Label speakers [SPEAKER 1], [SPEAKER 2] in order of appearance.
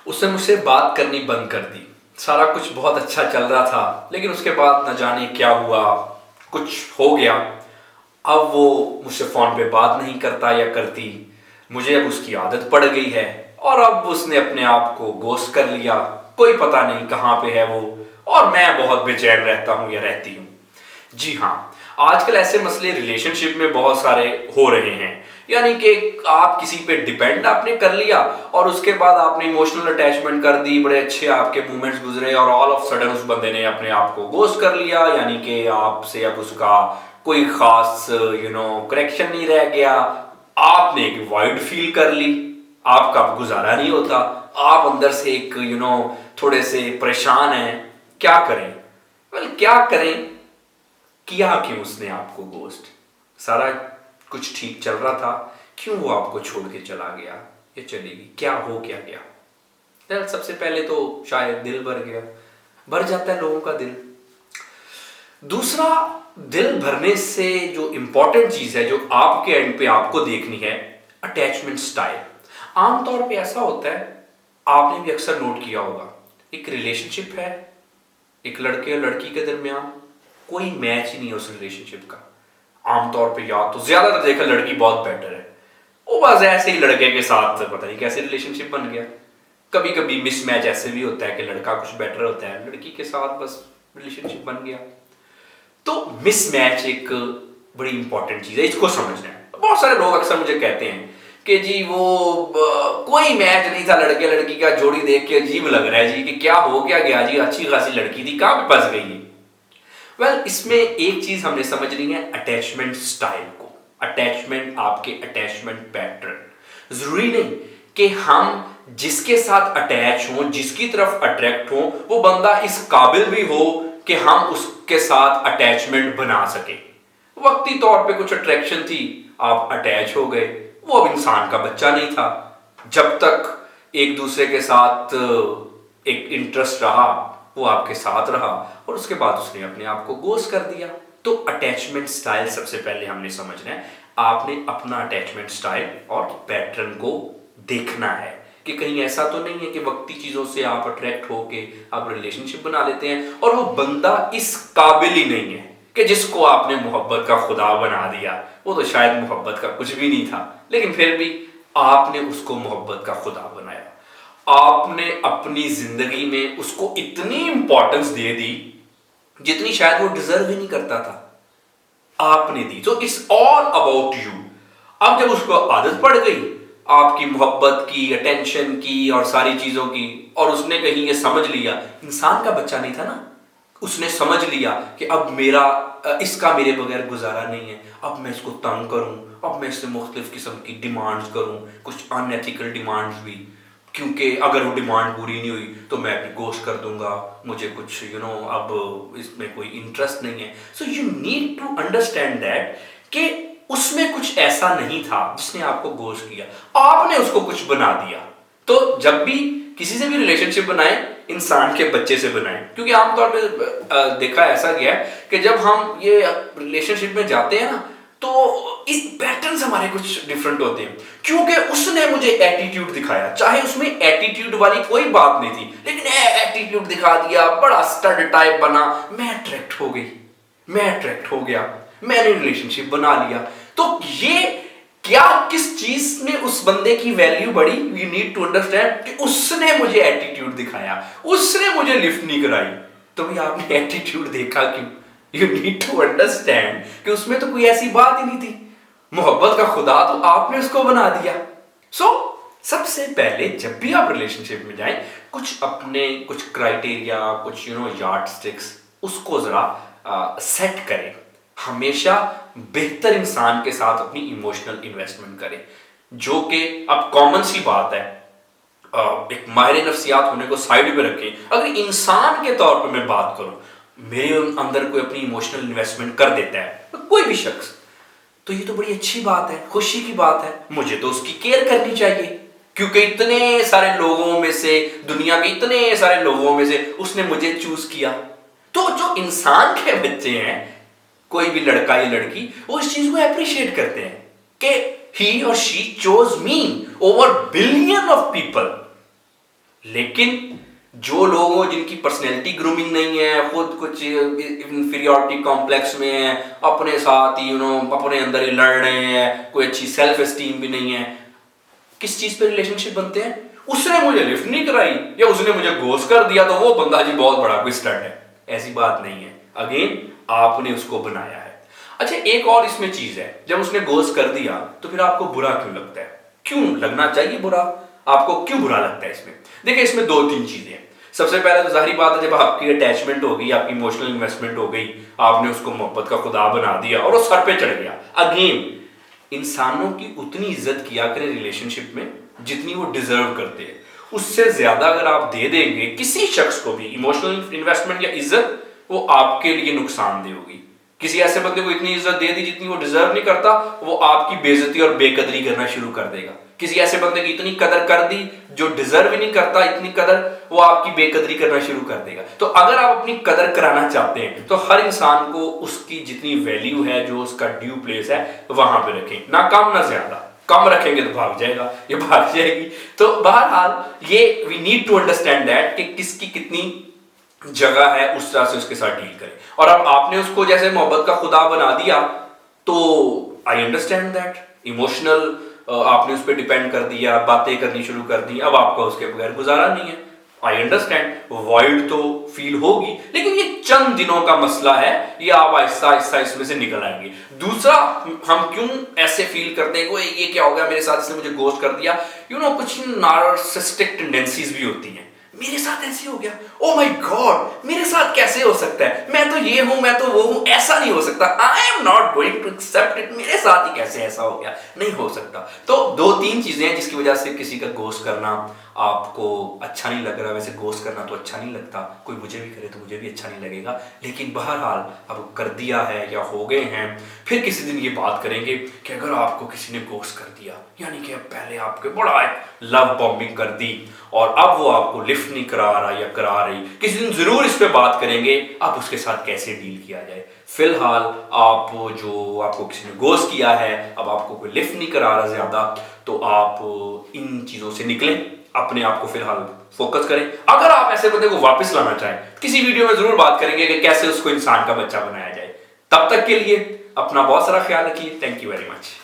[SPEAKER 1] उसने मुझसे बात करनी बंद कर दी। सारा कुछ बहुत अच्छा चल रहा था, लेकिन उसके बाद न जाने क्या हुआ, कुछ हो गया। अब वो मुझसे फ़ोन पे बात नहीं करता या करती। मुझे अब उसकी आदत पड़ गई है और अब उसने अपने आप को घोस्ट कर लिया। कोई पता नहीं कहाँ पे है वो, और मैं बहुत बेचैन रहता हूँ या रहती हूँ। जी हाँ, आजकल ऐसे मसले रिलेशनशिप में बहुत सारे हो रहे हैं। यानी कि आप किसी पे डिपेंड आपने कर लिया और उसके बाद आपने इमोशनल अटैचमेंट कर दी, बड़े अच्छे आपके मोमेंट्स गुजरे और ऑल ऑफ सडन उस बंदे ने अपने आप को घोस्ट कर लिया। यानी कि आपसे अब उसका कोई खास कनेक्शन नहीं रह गया। आपने एक वॉइड फील कर ली, आपका अब गुजारा नहीं होता, आप अंदर से एक थोड़े से परेशान हैं। क्या करें? क्या करें? किया क्यों उसने आपको घोस्ट? सारा कुछ ठीक चल रहा था, क्यों वो आपको छोड़ के चला गया या चली गई? क्या हो क्या गया? सबसे पहले तो शायद दिल भर गया। भर जाता है लोगों का दिल। दूसरा, दिल भरने से जो इंपॉर्टेंट चीज है जो आपके एंड पे आपको देखनी है, अटैचमेंट स्टाइल। आमतौर पे ऐसा होता है, आपने भी अक्सर नोट किया होगा, एक रिलेशनशिप है, एक लड़के और लड़की के दरमियान कोई मैच ही नहीं है उस रिलेशनशिप का। आमतौर पे या तो ज्यादातर देखा लड़की बहुत बेटर है, वो बस ऐसे ही लड़के के साथ पता नहीं कैसे रिलेशनशिप बन गया। कभी कभी मिसमैच ऐसे भी होता है कि लड़का कुछ बेटर होता है, लड़की के साथ बस रिलेशनशिप बन गया। तो मिसमैच एक बड़ी इंपॉर्टेंट चीज है, इसको समझना है। बहुत सारे लोग अक्सर मुझे कहते हैं कि जी वो कोई मैच नहीं था, लड़के लड़की का जोड़ी देख के अजीब लग रहा है जी, कि क्या हो क्या गया जी, अच्छी खासी लड़की थी, कहां पे फंस गई? वेल, इसमें एक चीज हमने समझनी है, अटैचमेंट स्टाइल को। अटैचमेंट, आपके अटैचमेंट पैटर्न। जरूरी नहीं कि हम जिसके साथ अटैच हों, जिसकी तरफ अट्रैक्ट हों, वो बंदा इस काबिल भी हो कि हम उसके साथ अटैचमेंट बना सके। वक्ती तौर पे कुछ अट्रैक्शन थी, आप अटैच हो गए, वो अब इंसान का बच्चा नहीं था। जब तक एक दूसरे के साथ एक इंटरेस्ट रहा, वो आपके साथ रहा, और उसके बाद उसने अपने आप को घोस्ट कर दिया। तो अटैचमेंट स्टाइल सबसे पहले हमने समझना है। आपने अपना अटैचमेंट स्टाइल और पैटर्न को देखना है कि कहीं ऐसा तो नहीं है कि वक्ती चीजों से आप अट्रैक्ट होके आप रिलेशनशिप बना लेते हैं और वो बंदा इस काबिल ही नहीं है कि जिसको आपने मोहब्बत का खुदा बना दिया। वो तो शायद मोहब्बत का कुछ भी नहीं था, लेकिन फिर भी आपने उसको मोहब्बत का खुदा बनाया। आपने अपनी जिंदगी में उसको इतनी इंपॉर्टेंस दे दी जितनी शायद वो डिजर्व ही नहीं करता था, आपने दी। तो इट्स ऑल अबाउट यू। अब जब उसको आदत पड़ गई आपकी मोहब्बत की, अटेंशन की और सारी चीजों की, और उसने कहीं ये समझ लिया, इंसान का बच्चा नहीं था ना, उसने समझ लिया कि अब मेरा इसका मेरे बगैर गुजारा नहीं है, अब मैं इसको तंग करूं, अब मैं इससे मुख्तलिफ किस्म की डिमांड्स करूं, कुछ अनएथिकल डिमांड्स भी, क्योंकि अगर वो डिमांड पूरी नहीं हुई तो मैं भी घोस्ट कर दूंगा, मुझे कुछ अब इसमें कोई इंटरेस्ट नहीं है। So you need to understand that कि उसमें कुछ ऐसा नहीं था जिसने आपको घोस्ट किया, आपने उसको कुछ बना दिया। तो जब भी किसी से भी रिलेशनशिप बनाए, इंसान के बच्चे से बनाए, क्योंकि आमतौर पे देखा ऐसा गया है कि जब हम ये रिलेशनशिप में जाते हैं ना, तो इस पैटर्न्स हमारे कुछ डिफरेंट होते हैं, क्योंकि उसने मुझे एटीट्यूड दिखाया, चाहे उसमें एटीट्यूड वाली कोई बात नहीं थी, लेकिन एटीट्यूड दिखा दिया, बड़ा स्टड टाइप बना, मैं अट्रैक्ट हो गई, मैं अट्रैक्ट हो गया, मैंने रिलेशनशिप बना लिया। तो ये क्या, किस चीज में उस बंदे की वैल्यू बढ़ी? यू नीड टू अंडरस्टैंड कि उसने मुझे एटीट्यूड दिखाया, उसने मुझे लिफ्ट नहीं कराई। तो भी आपने एटीट्यूड देखा क्यों? यू नीड टू अंडरस्टैंड कि उसमें तो कोई ऐसी बात ही नहीं थी, मोहब्बत का खुदा तो आपने उसको बना दिया। सो सबसे पहले जब भी आप रिलेशनशिप में जाएं, कुछ अपने कुछ क्राइटेरिया, कुछ यार्ड स्टिक्स, उसको जरा सेट करें। हमेशा बेहतर इंसान के साथ अपनी इमोशनल इन्वेस्टमेंट करें, जो कि अब कॉमन सी बात है। एक माहिर नफ्सियात होने को साइड पे रखें। अगर इंसान के तौर पे मैं बात करूं, मेरे अंदर कोई अपनी इमोशनल इन्वेस्टमेंट कर देता है, तो कोई भी शख्स, तो ये तो बड़ी अच्छी बात है, खुशी की बात है, मुझे तो उसकी केयर करनी चाहिए, क्योंकि इतने सारे लोगों में से, दुनिया के इतने सारे लोगों में से उसने मुझे चूज किया। तो जो इंसान के बच्चे हैं, कोई भी लड़का या लड़की, वो इस चीज को अप्रिशिएट करते हैं कि ही और she chose me over billion of people. लेकिन जो लोग हो जिनकी पर्सनैलिटी ग्रूमिंग नहीं है, खुद कुछ इंफीरियरिटी कॉम्प्लेक्स में है, अपने साथ ही अपने अंदर ही लड़ रहे हैं, कोई अच्छी सेल्फ एस्टीम भी नहीं है, किस चीज पे रिलेशनशिप बनते हैं? उसने मुझे लिफ्ट नहीं कराई या उसने मुझे घोस्ट कर दिया तो वो बंदा जी बहुत बड़ा कोई स्टड है। ऐसी बात नहीं है। अगेन आपने उसको बनाया है। अच्छा, एक और इसमें चीज है, जब उसने घोस्ट कर दिया तो फिर आपको बुरा क्यों लगता है? क्यों लगना चाहिए बुरा? आपको क्यों बुरा लगता है इसमें? देखिए, इसमें दो तीन चीजें हैं। सबसे पहले तो जाहिर बात है, जब आपकी अटैचमेंट हो गई, आपकी इमोशनल इन्वेस्टमेंट हो गई, आपने उसको मोहब्बत का खुदा बना दिया और वो सर पे चढ़ गया। अगेन इंसानों की उतनी इज्जत किया करें रिलेशनशिप में जितनी वो डिजर्व करते हैं। उससे ज्यादा अगर आप दे देंगे किसी शख्स को भी इमोशनल इन्वेस्टमेंट या इज्जत, वो आपके लिए नुकसानदेह होगी। किसी ऐसे बंदे को इतनी इज्जत दे दी जितनी वो डिजर्व नहीं करता, वो आपकी बेइज्जती और बेकदरी करना शुरू कर देगा। किसी ऐसे बंदे की इतनी कदर कर दी जो डिजर्व ही नहीं करता इतनी कदर, वो आपकी बेकदरी करना शुरू कर देगा। तो अगर आप अपनी कदर कराना चाहते हैं तो हर इंसान को उसकी जितनी वैल्यू है, जो उसका ड्यू प्लेस है, वहां पे रखें, ना कम ना ज्यादा। कम रखेंगे तो भाग जाएगा, ये भाग जाएगी। तो बहरहाल ये we need to understand that कि किसकी कितनी जगह है, उस तरह से उसके साथ डील करें। और अब आपने उसको जैसे मोहब्बत का खुदा बना दिया तो आई अंडरस्टैंड दैट इमोशनल आपने उस पर डिपेंड कर दिया, बातें करनी शुरू कर दी, अब आपका उसके बगैर गुजारा नहीं है। आई अंडरस्टैंड, वॉइड तो फील होगी, लेकिन ये चंद दिनों का मसला है, ये आप आहिस्ता आहिस्ता इसमें से निकल आएंगे। दूसरा, हम क्यों ऐसे फील करते हैं कि ये क्या हो गया मेरे साथ, इसने मुझे घोस्ट कर दिया? कुछ नार्सिसिस्टिक टेंडेंसीज भी होती हैं। मेरे साथ ऐसे हो गया, ओ माय गॉड, मेरे साथ कैसे हो सकता है? मैं तो ये हूं, मैं तो वो हूं, ऐसा नहीं हो सकता। I am not going to accept it, मेरे साथ ही कैसे ऐसा हो गया? नहीं हो सकता। तो दो तीन चीजें हैं जिसकी वजह से किसी का घोस्ट करना आपको अच्छा नहीं लग रहा। वैसे घोस्ट करना तो अच्छा नहीं लगता, कोई मुझे भी करे तो मुझे भी अच्छा नहीं लगेगा, लेकिन बहरहाल अब कर दिया है या हो गए हैं। फिर किसी दिन ये बात करेंगे कि अगर आपको किसी ने घोस्ट कर दिया, यानी कि अब पहले आपके बड़ा लव बॉम्बिंग कर दी और अब वो आपको लिफ्ट नहीं करा रहा या करा रही, किसी दिन जरूर इस पे बात करेंगे अब उसके साथ कैसे डील किया जाए। फिलहाल आप जो आपको किसी ने घोस्ट किया है, अब आपको कोई लिफ्ट नहीं करा रहा ज्यादा, तो आप इन चीजों से निकलें, अपने आप को फिलहाल फोकस करें। अगर आप ऐसे बंदे को वापस लाना चाहें, किसी वीडियो में जरूर बात करेंगे कि कैसे उसको इंसान का बच्चा बनाया जाए। तब तक के लिए अपना बहुत सारा ख्याल रखिए। Thank you very much.